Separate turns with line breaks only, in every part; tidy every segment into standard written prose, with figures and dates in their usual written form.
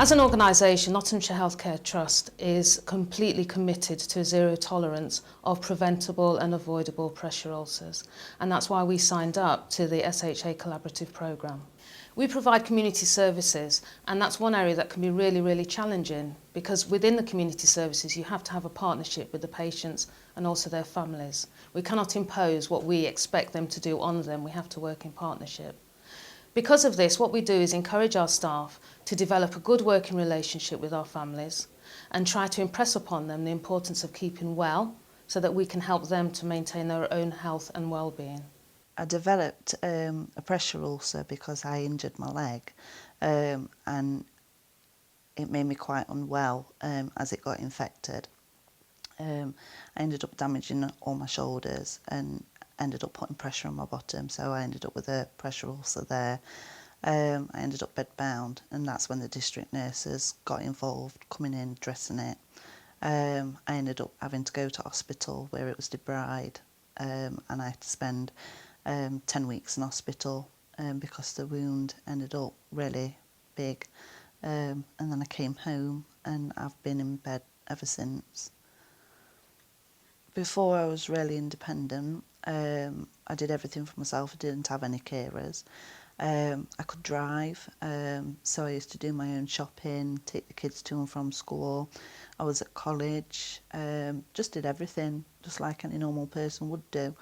As an organisation, Nottinghamshire Healthcare Trust is completely committed to zero tolerance of preventable and avoidable pressure ulcers, and that's why we signed up to the SHA Collaborative Programme. We provide community services, and that's one area that can be really challenging, because within the community services you have to have a partnership with the patients and also their families. We cannot impose what we expect them to do on them, we have to work in partnership. Because of this, what we do is encourage our staff to develop a good working relationship with our families and try to impress upon them the importance of keeping well so that we can help them to maintain their own health and well-being.
I developed a pressure ulcer because I injured my leg, and it made me quite unwell as it got infected. I ended up damaging all my shoulders and ended up putting pressure on my bottom, so I ended up with a pressure ulcer there. I ended up bedbound, and that's when the district nurses got involved, coming in, dressing it. I ended up having to go to hospital where it was debrided, and I had to spend 10 weeks in hospital because the wound ended up really big. And then I came home and I've been in bed ever since. Before I was really independent. I did everything for myself. I didn't have any carers. I could drive, so I used to do my own shopping, take the kids to and from school. I was at college, just did everything, just like any normal person would do.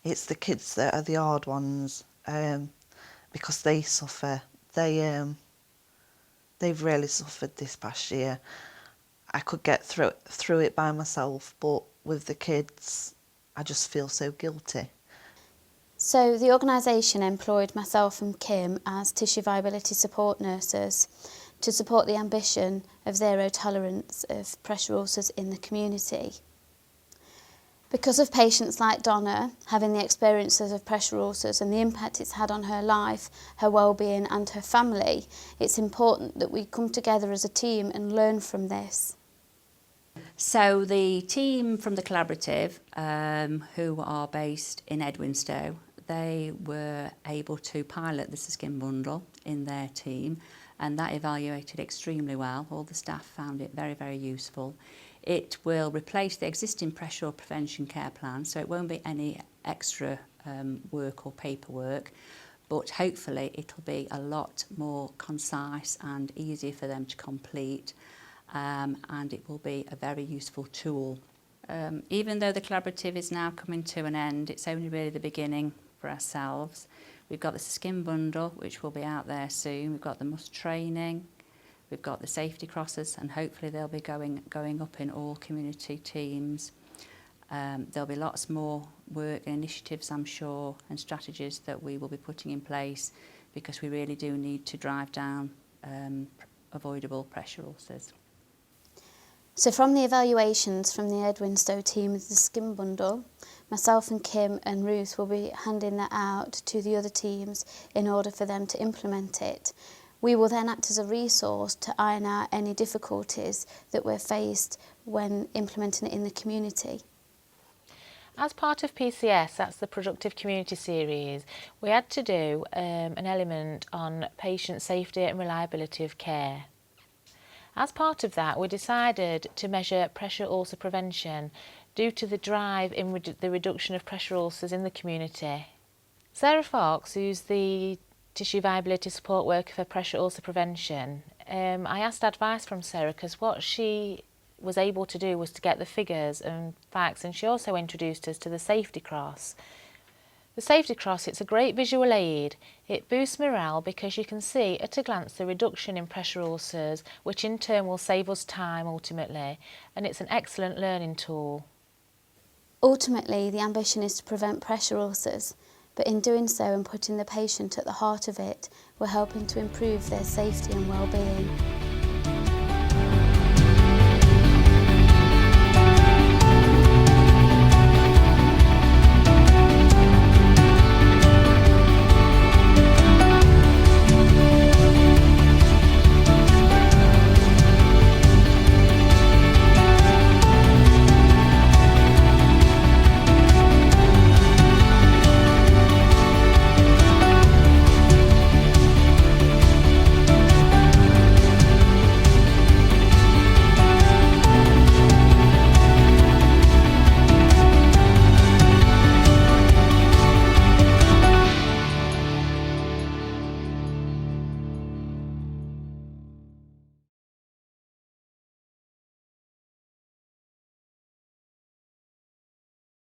It's the kids that are the hard ones, because they suffer. They've really suffered this past year. I could get through it by myself, but with the kids, I just feel so guilty.
So the organisation employed myself and Kim as tissue viability support nurses to support the ambition of zero tolerance of pressure ulcers in the community. Because of patients like Donna having the experiences of pressure ulcers and the impact it's had on her life, her well-being and her family, it's important that we come together as a team and learn from this.
So the team from the collaborative, who are based in Edwinstowe, they were able to pilot the skin bundle in their team, and that evaluated extremely well. All the staff found it very useful. It will replace the existing pressure or prevention care plan, so it won't be any extra work or paperwork, but hopefully it'll be a lot more concise and easier for them to complete, and it will be a very useful tool. Even though the collaborative is now coming to an end, it's only really the beginning for ourselves. We've got the skin bundle, which will be out there soon. We've got the must training. We've got the safety crosses, and hopefully they'll be going up in all community teams. There'll be lots more work and initiatives, I'm sure, and strategies that we will be putting in place, because we really do need to drive down avoidable pressure ulcers.
So from the evaluations from the Edwinstowe team of the skin bundle, myself and Kim and Ruth will be handing that out to the other teams in order for them to implement it. We will then act as a resource to iron out any difficulties that we're faced when implementing it in the community.
As part of PCS, that's the Productive Community Series, we had to do an element on patient safety and reliability of care. As part of that, we decided to measure pressure ulcer prevention due to the drive in the reduction of pressure ulcers in the community. Sarah Fox, who's the tissue viability support worker for pressure ulcer prevention, I asked advice from Sarah, because what she was able to do was to get the figures and facts, and she also introduced us to the safety cross. The safety cross, it's a great visual aid. It boosts morale because you can see at a glance the reduction in pressure ulcers, which in turn will save us time ultimately, and it's an excellent learning tool.
Ultimately, the ambition is to prevent pressure ulcers, but in doing so and putting the patient at the heart of it, we're helping to improve their safety and well-being.